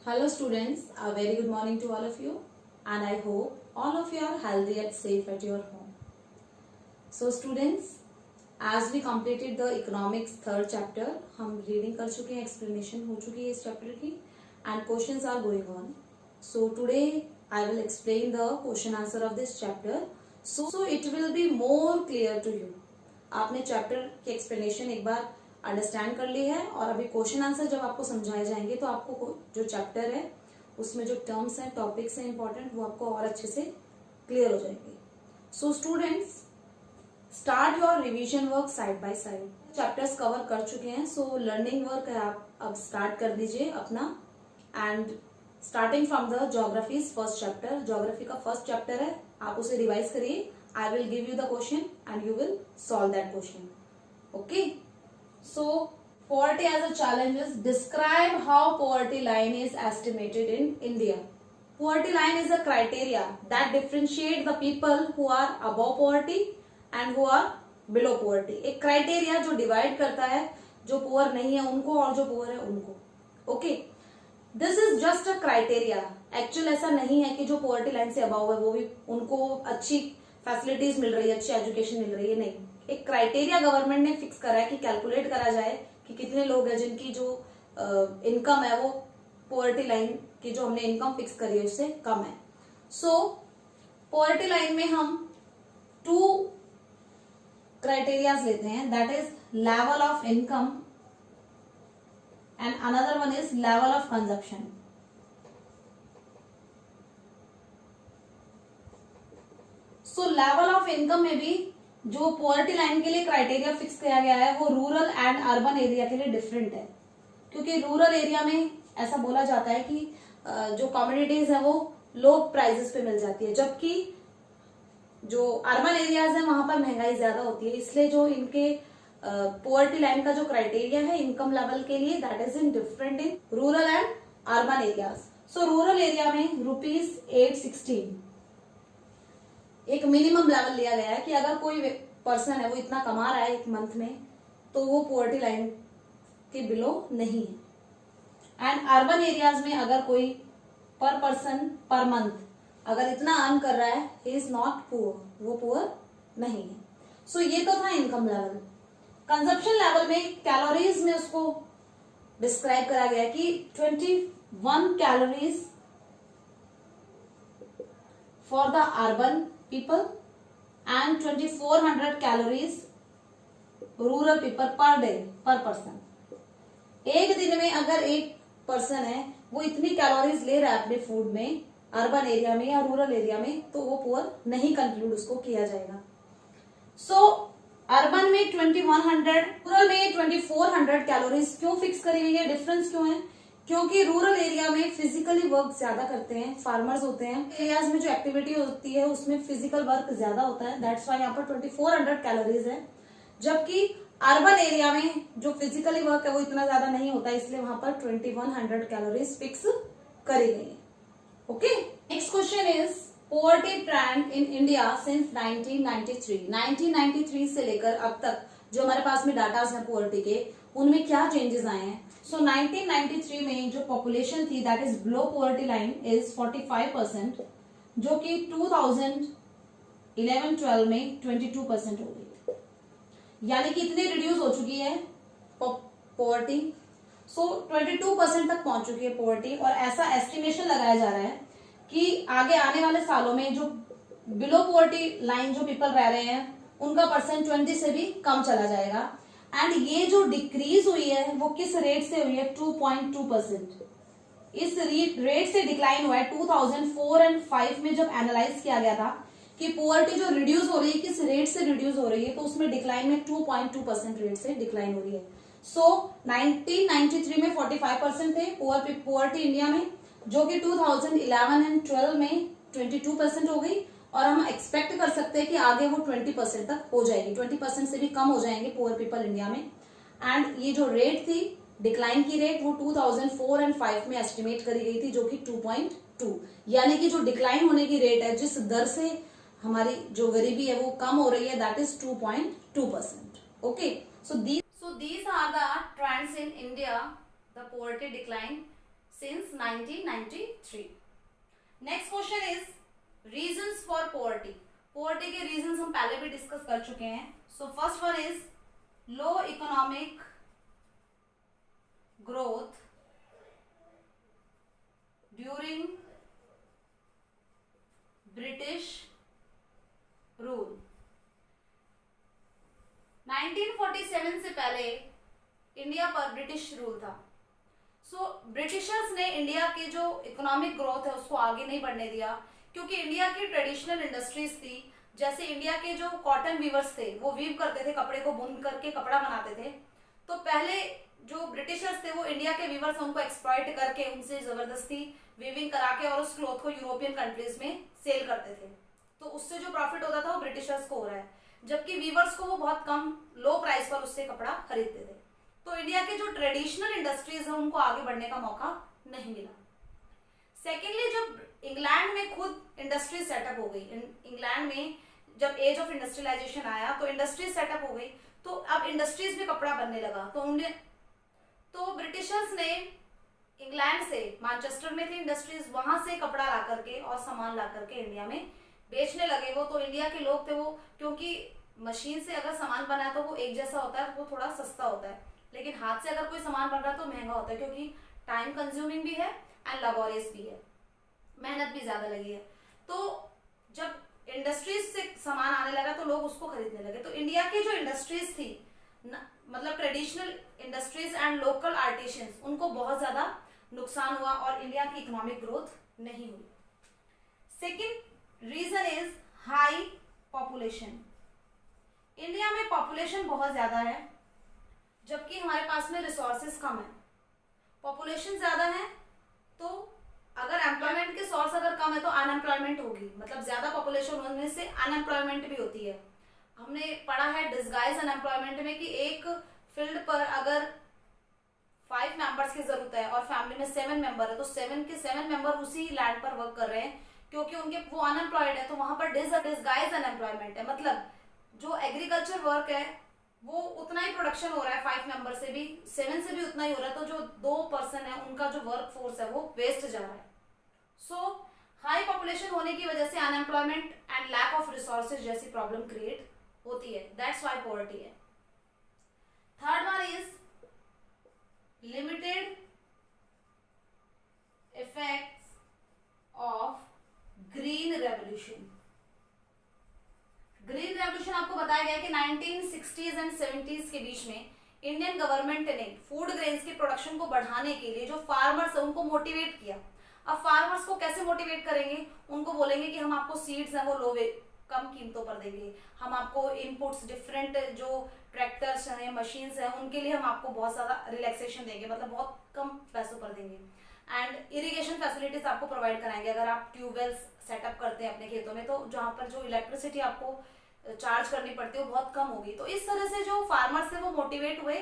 Hello students, a very good morning to all of you and I hope all of you are healthy and safe at your home. So students, as we completed the economics third chapter, हम reading कर चुके हैं, explanation हो चुकी है इस chapter की and questions are going on. So today I will explain the question answer of this chapter. So it will be more clear to you. आपने chapter की explanation एक बार अंडरस्टैंड कर ली है और अभी क्वेश्चन आंसर जब आपको समझाए जाएंगे तो आपको जो चैप्टर है उसमें जो टर्म्स हैं टॉपिक्स हैं इंपॉर्टेंट वो आपको और अच्छे से क्लियर हो जाएंगे. So students, start your revision work side by side. Chapters cover कर चुके हैं, सो लर्निंग वर्क है आप अब स्टार्ट कर दीजिए अपना. And starting from the geographies first chapter, geography का फर्स्ट चैप्टर है, आप उसे रिवाइज करिए. I will give you the question and you will solve that question. Okay. So, poverty as a challenge is describe how poverty line is estimated in India. Poverty line is a criteria that differentiate the people who are above poverty and who are below poverty. एक criteria जो divide करता है जो poor नहीं है उनको और जो poor है उनको. Okay. This is just a criteria. Actual ऐसा नहीं है कि जो poverty line से above है वो भी उनको अच्छी facilities मिल रही है, अच्छी education मिल रही है, नहीं. एक क्राइटेरिया गवर्नमेंट ने फिक्स करा है कि कैलकुलेट करा जाए कि कितने लोग हैं जिनकी जो इनकम है वो पॉवर्टी लाइन की जो हमने इनकम फिक्स करी है उससे कम है. सो पॉवर्टी लाइन में हम टू क्राइटेरियाज लेते हैं, that is level of income and another one is level of consumption. So level of income में भी जो पॉवर्टी लाइन के लिए क्राइटेरिया फिक्स किया गया है वो रूरल एंड अर्बन एरिया के लिए डिफरेंट है, क्योंकि रूरल एरिया में ऐसा बोला जाता है कि जो कम्युनिटीज है वो लो प्राइसेस पे मिल जाती है, जबकि जो अर्बन एरियाज है वहां पर महंगाई ज्यादा होती है. इसलिए जो इनके पॉवर्टी लाइन का जो क्राइटेरिया है इनकम लेवल के लिए that is in different in rural and urban areas. So rural area में ₹816 एक मिनिमम लेवल लिया गया है कि अगर कोई पर्सन है वो इतना कमा रहा है एक मंथ में तो वो पॉवर्टी लाइन के बिलो नहीं है. एंड अर्बन एरियाज में अगर कोई पर पर्सन पर मंथ अगर इतना अर्न कर रहा है ही इज नॉट पुअर, वो पुअर नहीं है. सो ये तो था इनकम लेवल. कंजप्शन लेवल में कैलोरीज में उसको डिस्क्राइब करा गया कि 21 calories for the urban people and 2400 calories rural people per day per person. एक दिन में अगर एक पर्सन है वो इतनी कैलोरीज ले रहा है अपने फूड में अर्बन एरिया में या रूरल एरिया में तो वो पुअर नहीं कंक्लूड उसको किया जाएगा. सो अर्बन में 2100, रूरल में 2400 कैलोरीज क्यों फिक्स करी हुई है, डिफरेंस क्यों है? क्योंकि रूरल एरिया में फिजिकली वर्क ज्यादा करते हैं, फार्मर्स होते हैं. एरियाज में जो एक्टिविटी होती है उसमें फिजिकल वर्क ज्यादा होता है, दैट्स वाई यहाँ पर 2400 कैलोरीज है. जबकि अर्बन एरिया में जो फिजिकली वर्क है वो इतना ज्यादा नहीं होता है, इसलिए वहां पर 2100 कैलोरीज फिक्स करी गई है. Okay. Next question is poverty trend in India since 1993. 1993 से लेकर अब तक जो हमारे पास में डाटाज हैं पॉवर्टी के उनमें क्या चेंजेस आए हैं. सो 1993 में जो पॉपुलेशन थी that is below poverty line is 45%, जो कि 2011-12 में 22% हो गई, यानी कि इतनी रिड्यूस हो चुकी है पॉवर्टी. सो 22% तक पहुंच चुकी है पॉवर्टी. और ऐसा एस्टिमेशन लगाया जा रहा है कि आगे आने वाले सालों में जो बिलो पॉवर्टी लाइन जो पीपल रह रहे हैं उनका परसेंट 20 से भी कम चला जाएगा. एंड ये जो डिक्रीज हुई है वो किस रेट से हुई है? 2.2%. इस रेट से डिक्लाइन हुआ है. 2004 एंड 5 में जब एनालाइज किया गया था कि पॉवर्टी जो रिड्यूस हो रही है किस रेट से रिड्यूस हो रही है, तो उसमें डिक्लाइन में 2.2% रेट से डिक्लाइन हो रही है. सो 1993 में 45% थे पॉवर्टी इंडिया में, जो कि 2011 एंड 12 में 22% हो गई. और हम एक्सपेक्ट कर सकते हैं कि आगे वो 20% तक हो जाएगी, 20% से भी कम हो जाएंगे पुअर पीपल इंडिया में. एंड ये जो रेट थी डिक्लाइन की रेट वो 2004 एंड 5 में एस्टिमेट करी गई थी, जो कि 2.2, यानी कि जो डिक्लाइन होने की रेट है जिस दर से हमारी जो गरीबी है वो कम हो रही है that is 2.2%. Okay. So these are the trends in India, the poverty decline since 1993. Next question is reasons for poverty. Poverty के reasons हम पहले भी discuss कर चुके हैं. So first one is low economic growth during British rule. 1947 से पहले India पर ब्रिटिश रूल था. सो ब्रिटिशर्स ने इंडिया के जो इकोनॉमिक ग्रोथ है उसको आगे नहीं बढ़ने दिया, क्योंकि इंडिया की ट्रेडिशनल इंडस्ट्रीज थी. जैसे इंडिया के जो कॉटन वीवर्स थे वो वीव करते थे, कपड़े को बुन करके कपड़ा बनाते थे. तो पहले जो ब्रिटिशर्स थे वो इंडिया के वीवर्स उनको एक्सप्लॉइट करके उनसे जबरदस्ती वीविंग करा के और उस क्लॉथ को यूरोपियन कंट्रीज में सेल करते थे. तो उससे जो प्रॉफिट होता था वो ब्रिटिशर्स को हो रहा है, जबकि वीवर्स को वो बहुत कम लो प्राइस पर उससे कपड़ा खरीदते थे. तो इंडिया के जो ट्रेडिशनल इंडस्ट्रीज है उनको आगे बढ़ने का मौका नहीं मिला. सेकेंडली, जब इंग्लैंड में खुद इंडस्ट्रीज सेटअप हो गई, इंग्लैंड में जब एज ऑफ इंडस्ट्रियलाइजेशन आया तो इंडस्ट्रीज सेटअप हो गई, तो अब इंडस्ट्रीज में कपड़ा बनने लगा. तो ब्रिटिशर्स ने इंग्लैंड से, मैनचेस्टर में थी इंडस्ट्रीज, वहां से कपड़ा ला करके और सामान ला करके इंडिया में बेचने लगे. वो तो इंडिया के लोग थे, वो क्योंकि मशीन से अगर सामान बना है तो वो एक जैसा होता है, वो थोड़ा सस्ता होता है. लेकिन हाथ से अगर कोई सामान बन रहा है तो महंगा होता है, क्योंकि टाइम कंज्यूमिंग भी है एंड लबोरियस भी है, मेहनत भी ज्यादा लगी है. तो जब इंडस्ट्रीज से सामान आने लगा तो लोग उसको खरीदने लगे. तो इंडिया की जो इंडस्ट्रीज थी, मतलब traditional industries and local artisans, उनको बहुत ज्यादा नुकसान हुआ और इंडिया की इकोनॉमिक ग्रोथ नहीं हुई. Second reason is high population. India में पॉपुलेशन बहुत ज्यादा है, जबकि हमारे पास में रिसोर्सेज कम है. पॉपुलेशन ज्यादा है तो अगर एम्प्लॉयमेंट के सोर्स अगर कम है तो अनएम्प्लॉयमेंट होगी, मतलब ज्यादा पॉपुलेशन होने से अनएम्प्लॉयमेंट भी होती है. हमने पढ़ा है डिस्गाइज अनएम्प्लॉयमेंट में कि एक फील्ड पर अगर 5 मेंबर्स की जरूरत है और फैमिली में 7 मेंबर है, तो 7 के 7 मेंबर उसी लैंड पर वर्क कर रहे हैं, क्योंकि उनके वो अनएम्प्लॉयड है, तो वहां पर डिस्गाइज अनएम्प्लॉयमेंट है. मतलब जो एग्रीकल्चर वर्क है वो उतना ही प्रोडक्शन हो रहा है 5 मेंबर से भी, 7 से भी उतना ही हो रहा है, तो जो 2 पर्सन है उनका जो वर्क फोर्स है वो वेस्ट जा रहा है. सो हाई पॉपुलेशन होने की वजह से unemployment and lack of resources जैसी प्रॉब्लम क्रिएट होती है. दैट्स व्हाई पॉवर्टी है. Third one is limited effects of green revolution. Green revolution आपको बताया गया कि 1960s एंड 70s के बीच में इंडियन गवर्नमेंट ने फूड ग्रेन्स के प्रोडक्शन को बढ़ाने के लिए जो फार्मर्स है उनको मोटिवेट किया. अब फार्मर्स को कैसे मोटिवेट करेंगे? उनको बोलेंगे कि हम आपको सीड्स हैं वो कम कीमतों पर देंगे, हम आपको इनपुट्स डिफरेंट जो ट्रैक्टर्स हैं, मशीन्स हैं, उनके लिए हम आपको बहुत ज्यादा रिलैक्सेशन देंगे, मतलब बहुत कम पैसों पर देंगे. एंड इरिगेशन फैसिलिटीज आपको प्रोवाइड कराएंगे. अगर आप ट्यूबवेल्स सेटअप करते हैं अपने खेतों में तो जहाँ पर जो इलेक्ट्रिसिटी आपको चार्ज करनी पड़ती है वो बहुत कम होगी. तो इस तरह से जो फार्मर्स थे वो मोटिवेट हुए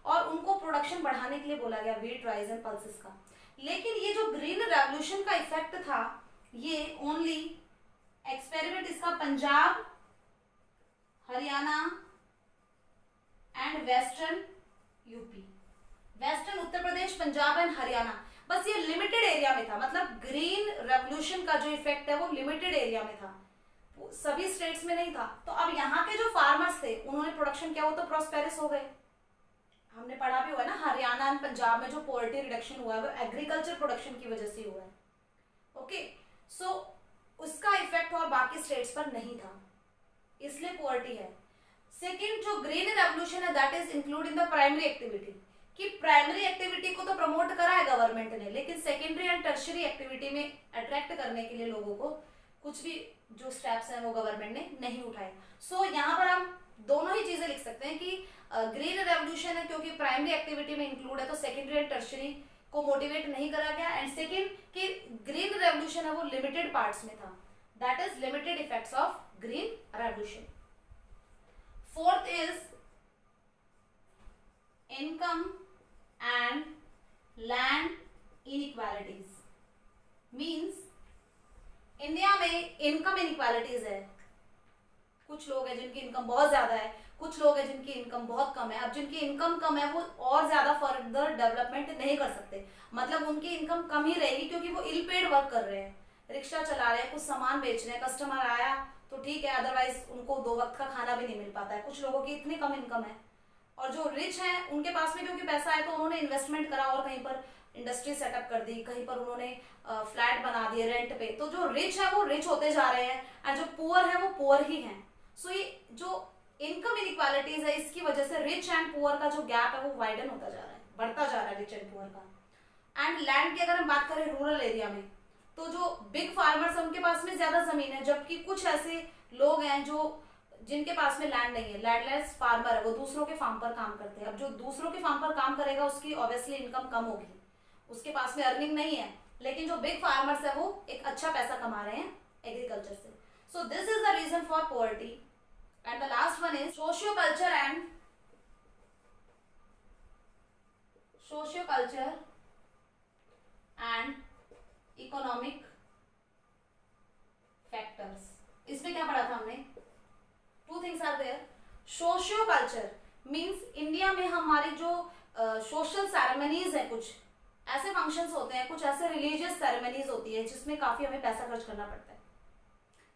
और उनको प्रोडक्शन बढ़ाने के लिए बोला गया व्हीट, राइस एंड पल्सेस का. लेकिन ये जो ग्रीन रेवोल्यूशन का इफेक्ट था ये ओनली एक्सपेरिमेंट इसका Punjab, Haryana and western UP, western Uttar Pradesh, Punjab and Haryana, बस ये लिमिटेड एरिया में था. मतलब ग्रीन रेवोल्यूशन का जो इफेक्ट है वो लिमिटेड एरिया में था, सभी स्टेट्स में नहीं था. तो अब यहाँ के जो फार्मर्स थे उन्होंने प्रोडक्शन किया, वो तो प्रॉस्पेरस हो गए. हमने पढ़ा भी हुआ है ना, हरियाणा एंड पंजाब में जो पोवर्टी रिडक्शन हुआ है वो एग्रीकल्चर प्रोडक्शन की वजह से हुआ है. ओके, सो उसका इफेक्ट और बाकी स्टेट्स पर नहीं था, इसलिए पोवर्टी है. सेकेंड, जो ग्रीन रेवोल्यूशन है that is include in the primary activity, कि प्राइमरी एक्टिविटी को तो प्रमोट करा है गवर्नमेंट ने, लेकिन सेकेंडरी एंड टर्शियरी एक्टिविटी में अट्रैक्ट करने के लिए लोगों को कुछ भी जो स्टेप्स हैं वो गवर्नमेंट ने नहीं उठाए. सो यहाँ पर हम दोनों ही चीजें लिख सकते हैं कि ग्रीन रेवोल्यूशन है क्योंकि प्राइमरी एक्टिविटी में इंक्लूड है, तो सेकेंडरी एंड टर्शियरी को मोटिवेट नहीं करा गया. एंड सेकेंड कि ग्रीन रेवोल्यूशन है वो लिमिटेड पार्ट्स में था, that is limited effects of green revolution. Fourth is income and land inequalities. Means India में इनकम इनइक्वालिटीज है. कुछ लोग हैं जिनकी इनकम बहुत ज्यादा है, कुछ लोग हैं जिनकी इनकम बहुत कम है। अब जिनकी इनकम कम है वो और ज्यादा फर्दर डेवलपमेंट नहीं कर सकते, मतलब उनकी इनकम कम ही रहेगी क्योंकि वो इल पेड वर्क कर रहे हैं, रिक्शा चला रहे हैं, कुछ सामान बेच रहे हैं, कस्टमर आया तो ठीक है, अदरवाइज उनको 2 वक्त का खाना भी नहीं मिल पाता है। कुछ लोगों की इतनी कम इनकम है। और जो रिच हैं उनके पास में क्योंकि पैसा है तो उन्होंने इन्वेस्टमेंट करा और कहीं पर इंडस्ट्री सेटअप कर दी, कहीं पर उन्होंने फ्लैट बना दिए रेंट पे। तो जो रिच है वो रिच होते जा रहे हैं और जो पुअर है वो पुअर ही हैं। सो ये जो इनकम इनइक्वालिटीज है इसकी वजह से रिच एंड पुअर का जो गैप है वो वाइडन होता जा रहा है, बढ़ता जा रहा है रिच एंड पुअर का। एंड लैंड की अगर हम बात करें रूरल एरिया में, तो जो बिग फार्मर्स है उनके पास में ज्यादा जमीन है, जबकि कुछ ऐसे लोग हैं जो जिनके पास में लैंड नहीं है, लैंडलेस फार्मर है, वो दूसरों के फार्म पर काम करते हैं। अब जो दूसरों के फार्म पर काम करेगा उसकी ऑब्वियसली इनकम कम होगी, उसके पास में अर्निंग नहीं है। लेकिन जो बिग फार्मर्स है वो एक अच्छा पैसा कमा रहे हैं एग्रीकल्चर से। So this is the reason for poverty. And the last one is socio culture and economic factors. इसमें क्या पढ़ा था हमने? 2 things are there. Socio culture means India में हमारी जो सोशल सेरेमनीज है, कुछ ऐसे फंक्शंस होते हैं, कुछ ऐसे रिलीजियस सेरेमनीज होती है जिसमें काफी हमें पैसा खर्च करना पड़ता है।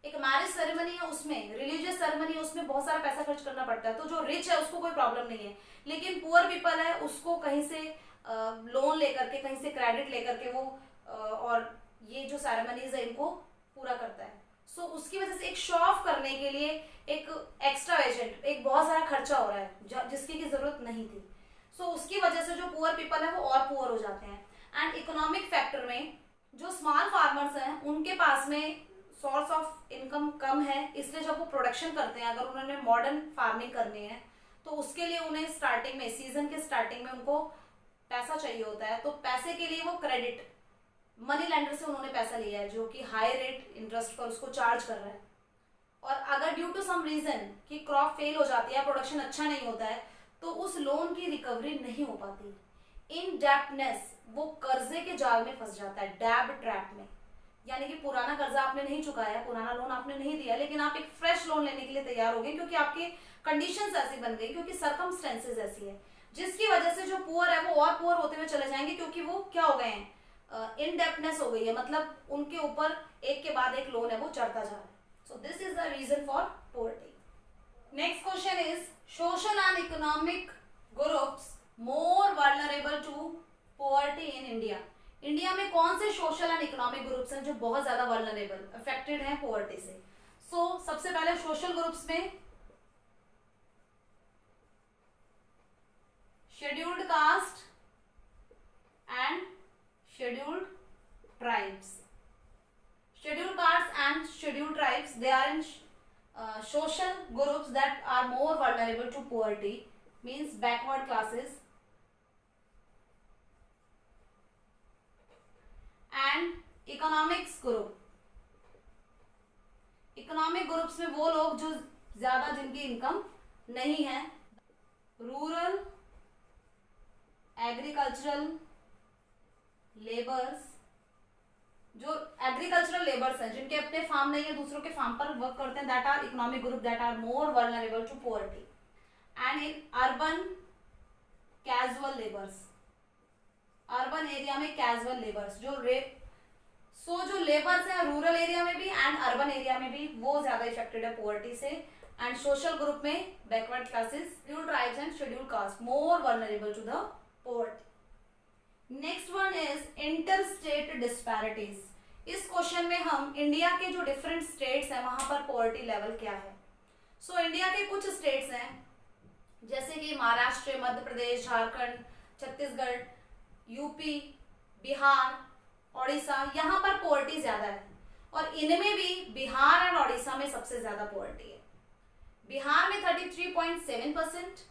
एक मैरिज सेरेमनी है, उसमें रिलीजियस सेरेमनी है, उसमें बहुत सारा पैसा खर्च करना पड़ता है। तो जो रिच है उसको कोई प्रॉब्लम नहीं है, लेकिन पुअर पीपल है उसको कहीं से लोन लेकर के, कहीं से क्रेडिट लेकर के वो और ये जो सेरेमनीज है इनको पूरा करता है। सो उसकी वजह से एक शो ऑफ करने के लिए एक एक्स्ट्रा एजेंट, एक बहुत सारा खर्चा हो रहा है जिसकी की जरूरत नहीं थी। सो उसकी वजह से जो पुअर पीपल है वो और पुअर हो जाते हैं। एंड इकोनॉमिक फैक्टर में जो स्मॉल फार्मर्स हैं उनके पास में सोर्स ऑफ इनकम कम है, इसलिए जब वो प्रोडक्शन करते हैं, अगर उन्होंने मॉडर्न फार्मिंग करनी है तो उसके लिए उन्हें स्टार्टिंग में, सीजन के स्टार्टिंग में उनको पैसा चाहिए होता है। तो पैसे के लिए वो क्रेडिट मनी लैंडर से उन्होंने पैसा लिया है जो कि हाई रेट इंटरेस्ट पर उसको चार्ज कर रहा है। और अगर ड्यू टू सम रीजन कि क्रॉप फेल हो जाती है, प्रोडक्शन अच्छा नहीं होता है, तो उस लोन की रिकवरी नहीं हो पाती। इन डेप्टनेस, वो कर्जे के जाल में फंस जाता है, डैब ट्रैप में। यानी कि पुराना कर्जा आपने नहीं चुकाया, पुराना लोन आपने नहीं दिया, लेकिन आप एक फ्रेश लोन लेने के लिए तैयार हो गए क्योंकि आपकी कंडीशंस ऐसी बन गई, क्योंकि सर्कमस्टेंसेज ऐसी है, जिसकी वजह से जो पुअर है वो और पुअर होते हुए चले जाएंगे क्योंकि वो क्या हो गए हैं, इनडेप्टनेस हो गई है, मतलब उनके ऊपर एक के बाद एक लोन है वो चढ़ता जा रहा है। So this is the reason for poverty. Next question is social and economic groups more vulnerable to poverty in India. India में कौन से सोशल एंड इकोनॉमिक ग्रुप्स हैं जो बहुत ज्यादा वल्नरेबल, अफेक्टेड हैं पोवर्टी से? सो सबसे पहले सोशल ग्रुप्स में scheduled caste and scheduled tribes. Scheduled castes and scheduled tribes, they are in social groups that are more vulnerable to poverty, means backward classes. And economics group, economic groups में वो लोग जो ज्यादा जिनकी income नहीं है, rural agricultural labours, जो agricultural labours हैं जिनके अपने फार्म नहीं है, दूसरों के फार्म पर वर्क करते हैं, that are economic group that are more vulnerable to poverty. And in urban casual labours, urban area में कैजुअल लेबर्स जो जो लेबर्स हैं रूरल एरिया में भी एंड अर्बन एरिया में भी, वो ज्यादा इफेक्टेड है पोवर्टी से। एंड सोशल ग्रुप में backward classes, scheduled tribes and scheduled caste more vulnerable to the poverty. Next one is inter state disparities. इस क्वेश्चन में हम इंडिया के जो डिफरेंट स्टेट्स हैं वहां पर पोवर्टी लेवल क्या है। सो इंडिया के कुछ स्टेट्स हैं जैसे कि महाराष्ट्र, मध्य प्रदेश, झारखंड, छत्तीसगढ़, यूपी, बिहार, ओडिशा, यहाँ पर पोवर्टी ज्यादा है। और इनमें भी बिहार एंड ओडिशा में सबसे ज्यादा पोवर्टी है। बिहार में 33.7%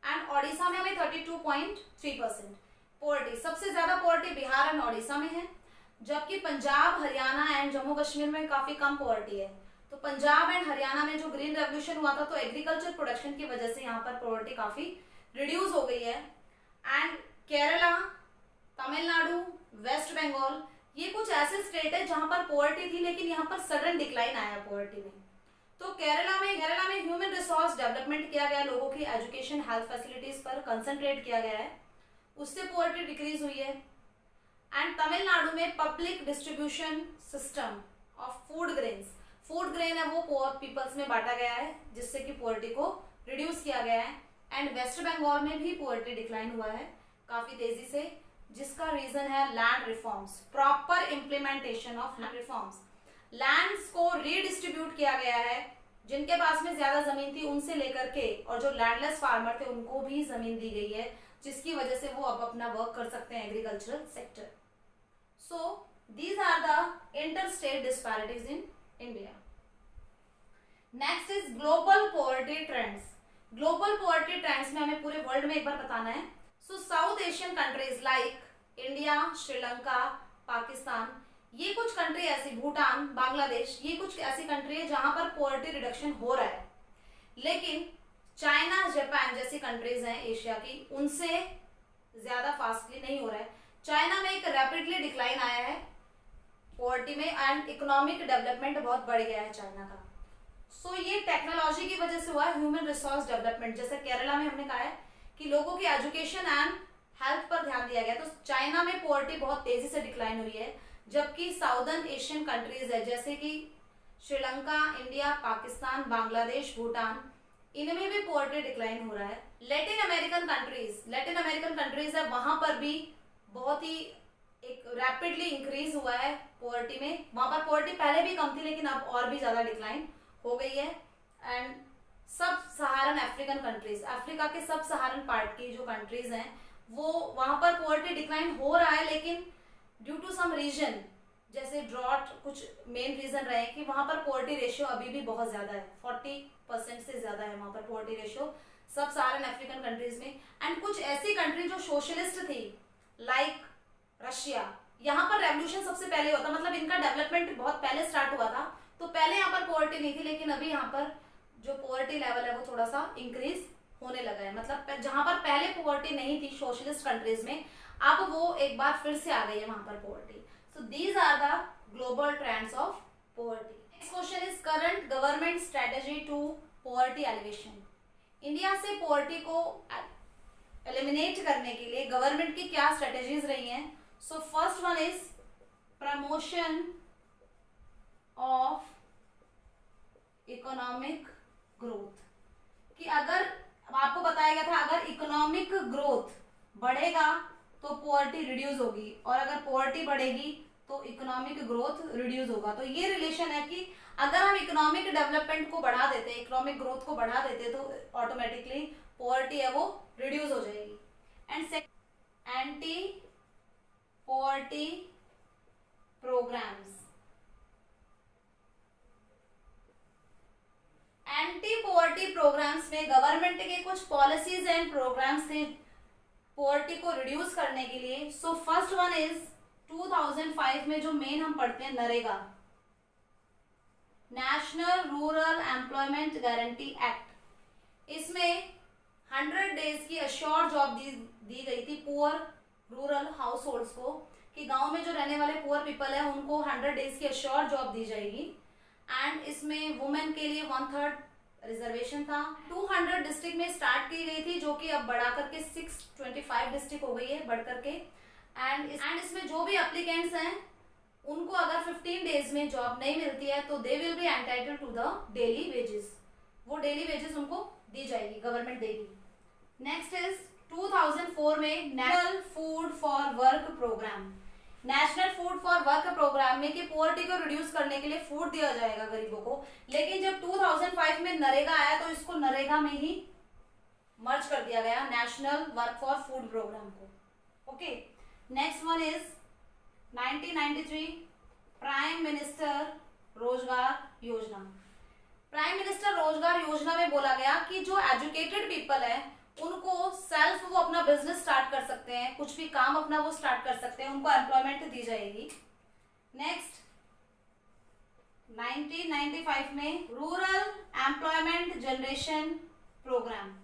एंड ओडिशा में हमें 32.3% पोवर्टी। सबसे ज्यादा पोवर्टी बिहार एंड ओडिशा में है, जबकि पंजाब, हरियाणा एंड जम्मू कश्मीर में काफी कम पोवर्टी है। तो पंजाब एंड हरियाणा में जो ग्रीन रेवोल्यूशन हुआ था तो एग्रीकल्चर प्रोडक्शन की वजह से यहाँ पर पोवर्टी काफी रिड्यूस हो गई है। एंड केरला, तमिलनाडु, वेस्ट बंगाल, ये कुछ ऐसे स्टेट है जहां पर पोवर्टी थी लेकिन यहाँ पर सडन डिक्लाइन आया पोवर्टी में। तो केरला में ह्यूमन रिसोर्स डेवलपमेंट किया गया, लोगों की एजुकेशन हेल्थ फैसिलिटीज पर कंसंट्रेट किया गया है, उससे पोवर्टी डिक्रीज हुई है। एंड तमिलनाडु में public distribution system of food grain है वो पुअर पीपल्स में बांटा गया है, जिससे कि पोवर्टी को रिड्यूस किया गया है। एंड वेस्ट बंगाल में भी पोवर्टी डिक्लाइन हुआ है काफी तेजी से, जिसका रीजन है land reforms, proper implementation of land reforms. Lands को रीडिस्ट्रीब्यूट किया गया है, जिनके पास में ज्यादा जमीन थी उनसे लेकर के, और जो लैंडलेस फार्मर थे उनको भी जमीन दी गई है, जिसकी वजह से वो अब अपना वर्क कर सकते हैं agricultural sector. So these are the interstate disparities in India. Next is global poverty trends. Global poverty trends में हमें पूरे वर्ल्ड में एक बार बताना है। So South Asian countries like India, Sri Lanka, Pakistan, ये कुछ कंट्री ऐसी, भूटान, बांग्लादेश, ये कुछ ऐसी कंट्री है जहां पर पोवर्टी रिडक्शन हो रहा है। लेकिन चाइना, जापान जैसी कंट्रीज हैं एशिया की, उनसे ज्यादा फास्टली नहीं हो रहा है। चाइना में एक रैपिडली डिक्लाइन आया है पोवर्टी में, एंड इकोनॉमिक डेवलपमेंट बहुत बढ़ गया है चाइना का। सो ये टेक्नोलॉजी की वजह से हुआ है, ह्यूमन रिसोर्स डेवलपमेंट। जैसे केरला में हमने कहा है कि लोगों की एजुकेशन एंड हेल्थ पर ध्यान दिया गया, तो चाइना में पोवर्टी बहुत तेजी से डिक्लाइन हुई है। जबकि साउदर्न एशियन कंट्रीज है जैसे कि श्रीलंका, इंडिया, पाकिस्तान, बांग्लादेश, भूटान, इनमें भी पोवर्टी डिक्लाइन हो रहा है। लैटिन अमेरिकन कंट्रीज है, वहां पर भी बहुत ही एक रैपिडली इंक्रीज हुआ है पोवर्टी में। वहां पर पोवर्टी पहले भी कम थी, लेकिन अब और भी ज्यादा डिक्लाइन हो गई है। एंड सब सहारन अफ्रीकन कंट्रीज, अफ्रीका के सब सहारन पार्ट की जो कंट्रीज हैं, वो वहां पर पोवर्टी डिक्लाइन हो रहा है, लेकिन ड्यू टू सम रीजन जैसे ड्रॉट, कुछ मेन रीजन रहे कि वहां पर पोवर्टी रेशियो अभी भी बहुत ज्यादा है, 40% से ज्यादा है वहां पर पोवर्टी रेशियो सब सहारन अफ्रीकन कंट्रीज में। एंड कुछ ऐसी कंट्री जो सोशलिस्ट थी लाइक रशिया, यहाँ पर रेवोल्यूशन सबसे पहले होता, मतलब इनका डेवलपमेंट बहुत पहले स्टार्ट हुआ था, तो पहले यहाँ पर पोवर्टी नहीं थी, लेकिन अभी यहाँ पर जो पोवर्टी लेवल है वो थोड़ा सा इंक्रीज होने लगा है। मतलब जहां पर पहले पोवर्टी नहीं थी सोशलिस्ट कंट्रीज में, अब वो एक बार फिर से आ गई है वहां पर poverty. So these are the global trends of poverty. Next question is current government strategy to poverty alleviation. India से पोवर्टी को एलिमिनेट करने के लिए गवर्नमेंट की क्या स्ट्रेटेजीज रही हैं? So first one is promotion of economic growth, कि अगर आपको बताया गया था अगर इकोनॉमिक ग्रोथ बढ़ेगा तो पोवर्टी रिड्यूस होगी, और अगर पोवर्टी बढ़ेगी तो इकोनॉमिक ग्रोथ रिड्यूस होगा। तो ये रिलेशन है कि अगर हम इकोनॉमिक डेवलपमेंट को बढ़ा देते, इकोनॉमिक ग्रोथ को बढ़ा देते, तो ऑटोमेटिकली पोवर्टी है वो रिड्यूस हो जाएगी। And anti poverty programmes, anti poverty programmes में गवर्नमेंट के कुछ पॉलिसीज एंड प्रोग्राम्स थे पोवर्टी को रिड्यूस करने के लिए। सो फर्स्ट वन इज 2005 में जो मेन हम पढ़ते हैं NREGA, national rural employment guarantee act. इसमें 100 डेज की अश्योर्ड जॉब दी गई थी पुअर रूरल हाउस होल्ड्स को, कि गांव में जो रहने वाले पुअर पीपल है उनको 100 डेज की अश्योर्ड जॉब दी जाएगी। एंड इसमें वुमेन के लिए 1/3 रिजर्वेशन था। 200 डिस्ट्रिक्ट में स्टार्ट की गई थी, जो कि अब बढ़ा करके 625 डिस्ट्रिक्ट हो गई है बढ़ करके। एंड इसमें जो भी एप्लीकेंट्स हैं उनको अगर 15 डेज में जॉब नहीं मिलती है तो they will be entitled to the daily wages, वो डेली वेजेस उनको दी जाएगी, गवर्नमेंट देगी। नेक्स्ट इज 2004 में national food for work programme, national food for work programme में कि पोवर्टी को रिड्यूस करने के लिए फूड दिया जाएगा गरीबों को। लेकिन जब 2005 में नरेगा आया तो इसको नरेगा में ही मर्ज कर दिया गया, national work for food programme को। Okay, next one is 1993 prime minister Rozgar Yojana. Prime minister Rozgar योजना में बोला गया कि जो एजुकेटेड पीपल है उनको सेल्फ वो अपना बिजनेस स्टार्ट कर सकते हैं, कुछ भी काम अपना वो स्टार्ट कर सकते हैं, उनको एम्प्लॉयमेंट दी जाएगी। नेक्स्ट 1995 में rural employment generation programme,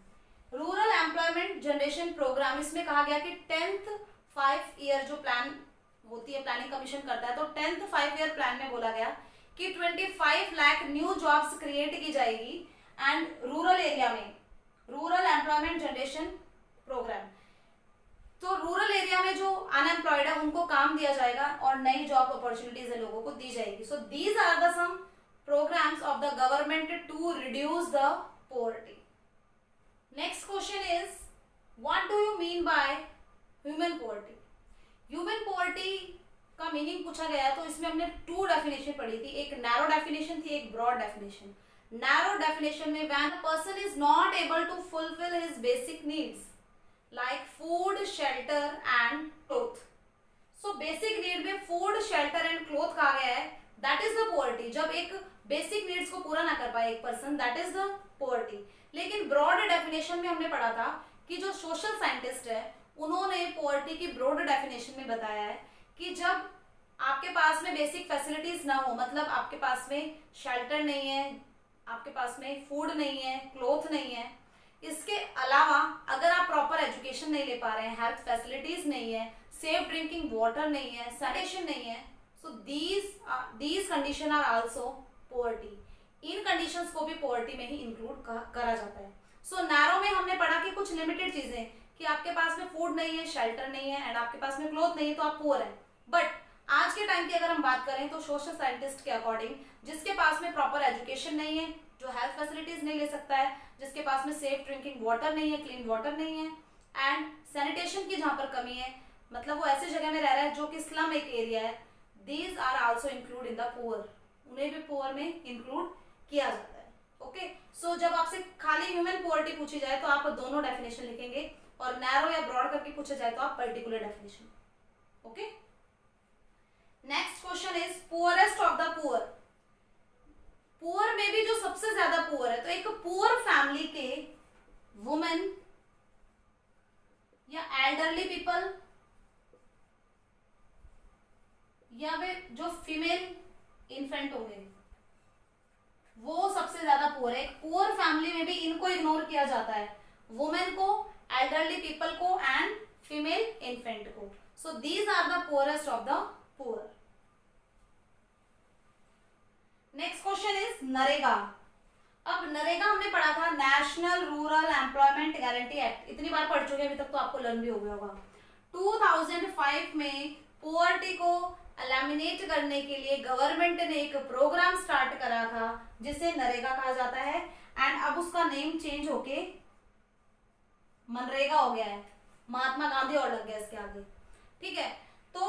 rural employment generation programme, इसमें कहा गया कि 10th 5 ईयर जो प्लान होती है, प्लानिंग कमीशन करता है, तो 10th 5 ईयर प्लान में बोला गया कि 25 लाख न्यू जॉब्स क्रिएट की जाएगी एंड रूरल एरिया में, रूरल एम्प्लॉयमेंट जनरेशन प्रोग्राम। तो रूरल एरिया में जो अनएम्प्लॉयड है उनको काम दिया जाएगा और नई जॉब अपॉर्चुनिटीज है लोगों को दी जाएगी। So these are the some programs of the government to reduce the poverty. Next question is, what do you mean by human poverty? Human poverty का मीनिंग पूछा गया है, तो इसमें हमने 2 डेफिनेशन पढ़ी थी, एक नैरो डेफिनेशन थी, एक ब्रॉड डेफिनेशन। नैरो डेफिनेशन में when a person is not able to fulfill his basic needs like food, shelter and cloth. So basic need में food, shelter and cloth कहा गया है, that is the poverty। जब एक basic needs को पूरा ना कर पाए एक person, that is the poverty. लेकिन ब्रॉड डेफिनेशन में हमने पढ़ा था कि जो सोशल साइंटिस्ट है उन्होंने पोवर्टी की ब्रॉड डेफिनेशन में बताया है कि जब आपके पास में बेसिक फैसिलिटीज ना हो, मतलब आपके पास में शेल्टर नहीं है, आपके पास में फूड नहीं है, क्लोथ नहीं है, इसके अलावा अगर आप प्रॉपर एजुकेशन नहीं ले पा रहे हैं, हेल्थ फैसिलिटीज नहीं है, सेफ ड्रिंकिंग वाटर नहीं है, सैनिटेशन नहीं है, so these condition are also poverty. इन कंडीशंस को भी पोवर्टी में ही इंक्लूड करा जाता है। सो नैरो में हमने पढ़ा कि कुछ लिमिटेड चीजें, कि आपके पास में फूड नहीं है, शेल्टर नहीं है एंड आपके पास में क्लोथ नहीं है, तो आप पुअर हैं। बट आज के टाइम की अगर हम बात करें तो सोशल साइंटिस्ट के अकॉर्डिंग जिसके पास में प्रॉपर एजुकेशन नहीं है, जो हेल्थ फैसिलिटीज नहीं ले सकता है, जिसके पास में सेफ ड्रिंकिंग वाटर नहीं है, क्लीन वाटर नहीं है एंड सैनिटेशन की जहां पर कमी है, मतलब वो ऐसी जगह में रह रहा है जो कि स्लम एक एरिया है, these are also include in the poor. उन्हें भी पुअर में इंक्लूड किया जाता है। ओके, सो जब आपसे खाली ह्यूमन पोवर्टी पूछी जाए तो आप दोनों डेफिनेशन लिखेंगे और नैरो या ब्रॉड करके पूछा जाए तो आप particular definition. Okay, next question is poorest of the poor. Poor में भी जो सबसे ज्यादा पुअर है, तो एक पुअर फैमिली के वुमेन या एल्डरली पीपल या वे जो फीमेल इन्फेंट होंगे वो सबसे ज्यादा पुअर है। एक पुअर फैमिली में भी इनको इग्नोर किया जाता है, वुमेन को, एल्डरली पीपल को एंड फीमेल इन्फेंट को। So these are the poorest of the poor. Next question is NREGA. अब नरेगा हमने पढ़ा था, national rural employment guarantee act, इतनी बार पढ़ चुके हैं, अभी तक तो आपको लर्न भी हो गया होगा। 2005 में पुअर्टी को एलिमिनेट करने के लिए गवर्नमेंट ने एक प्रोग्राम स्टार्ट करा था जिसे नरेगा कहा जाता है एंड अब उसका नेम चेंज होके मनरेगा हो गया है, महात्मा गांधी और लग गया इसके आगे। ठीक है, तो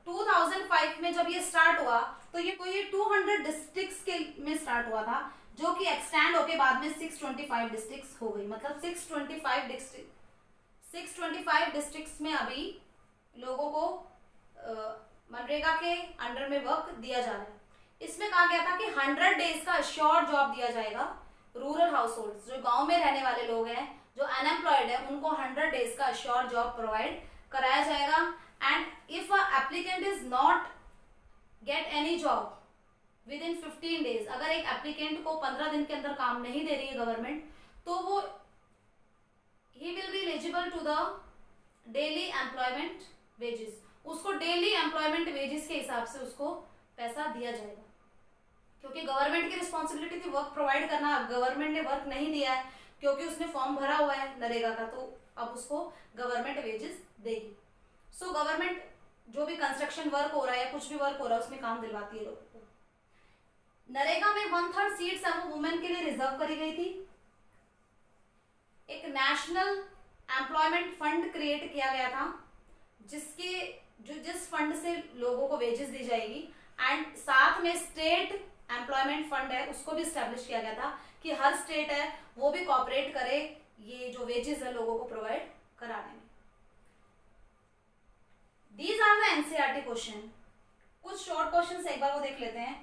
2005 में जब ये स्टार्ट हुआ तो ये 200 डिस्ट्रिक्ट्स के में स्टार्ट हुआ था, जो कि एक्सटेंड होके बाद में 625 डिस्ट्रिक्ट्स हो गई। मतलब 625 डिस्ट्रिक्ट्स में अभी लोगों को मनरेगा के अंडर में वर्क दिया जा रहा है। इसमें कहा गया था कि 100 डेज का श्योर जॉब दिया जाएगा रूरल हाउसहोल्ड्स, जो गांव में रहने वाले लोग हैं, जो अनएम्प्लॉयड है, उनको 100 डेज का श्योर जॉब प्रोवाइड कराया जाएगा। And if a applicant is not get any job with in 15 days, अगर एक एप्लीकेंट को 15 दिन के अंदर काम नहीं दे रही है गवर्नमेंट, तो वो ही will be eligible to the daily employment wages, उसको डेली एम्प्लॉयमेंट वेजेस के हिसाब से उसको पैसा दिया जाएगा। क्योंकि गवर्नमेंट की रिस्पॉन्सिबिलिटी थी वर्क प्रोवाइड करना, अब गवर्नमेंट ने वर्क नहीं दिया है क्योंकि उसने फॉर्म भरा हुआ है नरेगा का, तो अब उसको गवर्नमेंट वेजेस देगी। सो गवर्नमेंट जो भी कंस्ट्रक्शन वर्क हो रहा है या कुछ भी वर्क हो रहा है उसमें काम दिलवाती है लोगों को। नरेगा में 1/3 सीट्स है वो वुमेन के लिए रिजर्व करी गई थी। एक नेशनल एम्प्लॉयमेंट फंड क्रिएट किया गया था जिस फंड से लोगों को वेजेस दी जाएगी, एंड साथ में स्टेट एम्प्लॉयमेंट फंड है उसको भी स्टैब्लिश किया गया था कि हर स्टेट है वो भी कोऑपरेट करे ये जो वेजेस है लोगों को प्रोवाइड कराने में। These are the NCERT question. कुछ शॉर्ट क्वेश्चन एक बार वो देख लेते हैं।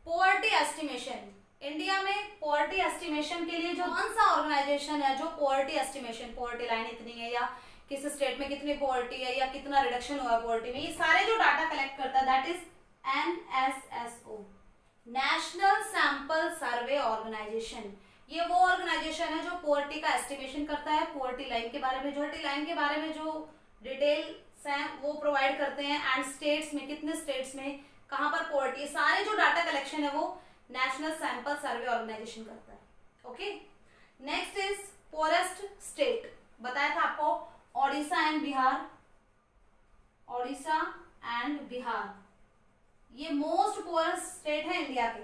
पोवर्टी एस्टिमेशन, इंडिया में पोवर्टी एस्टिमेशन के लिए जो कौन सा ऑर्गेनाइजेशन है जो पोवर्टी एस्टिमेशन, पोवर्टी लाइन इतनी है या किस स्टेट में कितनी पोवर्टी है या कितना रिडक्शन हुआ है पोवर्टी में, ये सारे जो डाटा कलेक्ट करता है that is NSSO, national sample survey organisation. ये वो ऑर्गेनाइजेशन है जो पोवर्टी का एस्टिमेशन करता है, पोवर्टी लाइन के बारे में, पोवर्टी लाइन के बारे में जो डिटेल्स हैं वो प्रोवाइड करते हैं, एंड स्टेट्स में कितने स्टेट्स में कहाँ पर पोवर्टी, सारे जो डाटा कलेक्शन है वो नेशनल सैंपल सर्वे ऑर्गेनाइजेशन करता है। Okay, next is forest state, बताया था आपको ओडिशा एंड बिहार, ओडिशा एंड बिहार ये मोस्ट पोरेस्ट स्टेट है इंडिया के।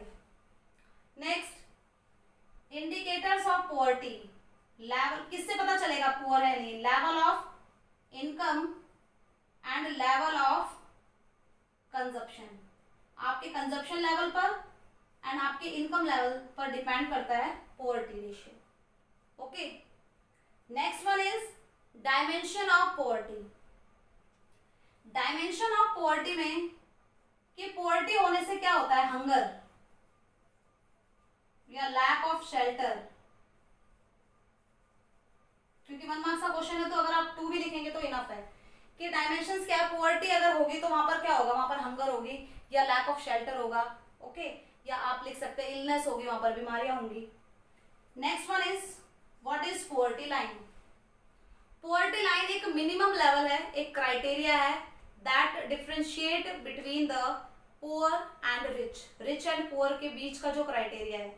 Next indicators of poverty, level किससे पता चलेगा पुअर है नहीं, level of income and level of consumption, आपके कंजप्शन लेवल पर एंड आपके इनकम लेवल पर डिपेंड करता है poverty ratio. Okay, next one is dimension of poverty. Dimension of poverty में कि पोवर्टी होने से क्या होता है, हंगर या लैक ऑफ शेल्टर, क्योंकि 1 मार्क्स का क्वेश्चन है तो अगर आप 2 भी लिखेंगे तो इनफ है कि डायमेंशंस क्या है, पोवर्टी अगर होगी तो वहां पर क्या होगा, वहां पर हंगर होगी या लैक ऑफ शेल्टर होगा। ओके, या आप लिख सकते हैं इलनेस होगी, वहां पर बीमारियां होंगी। Next one is what is poverty line. Poverty line एक मिनिमम लेवल है, एक क्राइटेरिया है that differentiate between the poor and rich and poor के बीच का जो क्राइटेरिया है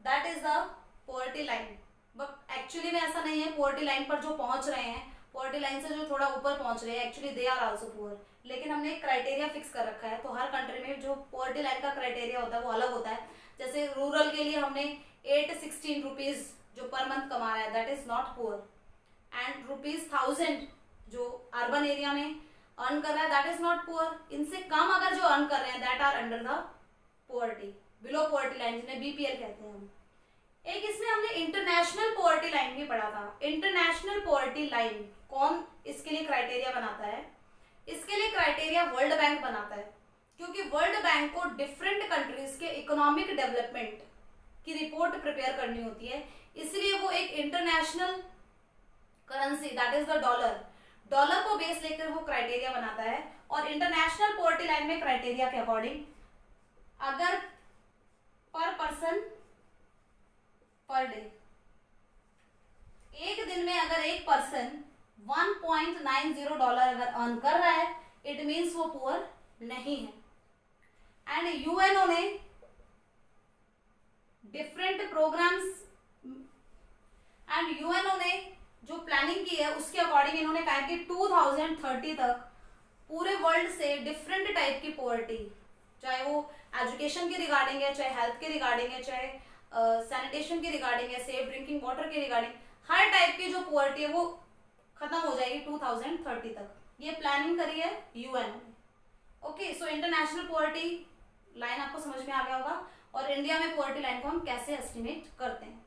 that is the poverty line. But actually में ऐसा नहीं है, पोवर्टी लाइन पर जो पहुंच रहे हैं, पोवर्टी लाइन से जो थोड़ा ऊपर पहुंच रहे हैं, actually they are also poor, लेकिन हमने एक क्राइटेरिया फिक्स कर रखा है। तो हर कंट्री में जो पोवर्टी लाइन का क्राइटेरिया होता है वो अलग होता है। जैसे रूरल के लिए हमने 816 रुपीज जो पर मंथ कमा रहा है that is not poor, and ₹1000 जो अर्बन एरिया में अर्न कर रहा है दैट इज नॉट पुअर। इनसे कम अगर जो अर्न कर रहे हैं that are under the poverty, below poverty line, जिन्हें बीपीएल कहते हैं हम। एक इसमें हमने इंटरनेशनल पोवर्टी लाइन भी पढ़ा था। इंटरनेशनल पोवर्टी लाइन कौन इसके लिए क्राइटेरिया बनाता है, इसके लिए क्राइटेरिया वर्ल्ड बैंक बनाता है, क्योंकि वर्ल्ड बैंक को डिफरेंट कंट्रीज के इकोनॉमिक डेवलपमेंट की रिपोर्ट प्रिपेयर करनी होती है, इसलिए वो एक international currency that is the dollar को बेस लेकर वो क्राइटेरिया बनाता है। और इंटरनेशनल पोवर्टी लाइन में क्राइटेरिया के अकॉर्डिंग अगर पर पर्सन पर डे, एक दिन में अगर एक पर्सन $1.90 अगर अर्न कर रहा है इट मीन्स वो पुअर नहीं है। एंड यूएनओ ने डिफरेंट प्रोग्राम्स एंड यूएनओ ने जो प्लानिंग की है उसके अकॉर्डिंग इन्होंने कहा कि 2030 तक पूरे वर्ल्ड से डिफरेंट टाइप की पोवर्टी, चाहे वो एजुकेशन के रिगार्डिंग है, चाहे हेल्थ के रिगार्डिंग है, चाहे सैनिटेशन के रिगार्डिंग है, सेफ ड्रिंकिंग वाटर के रिगार्डिंग, हर टाइप की जो पोवर्टी है वो खत्म हो जाएगी 2030 तक। ये प्लानिंग करी है यूएनओ ने। Okay, so international poverty line आपको समझ में आ गया होगा और इंडिया में पोवर्टी लाइन को हम कैसे एस्टिमेट करते हैं।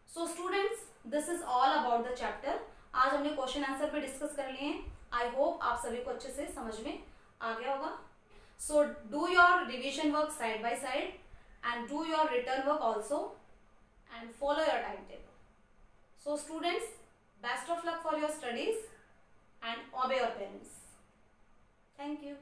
So students, this is all about the chapter. आज हमने क्वेश्चन आंसर पे डिस्कस कर लिए हैं। आई होप आप सभी को अच्छे से समझ में आ गया होगा। So do your revision work side by side and do your return work also and follow your timetable. So students, best of luck for your studies and obey your parents. Thank you.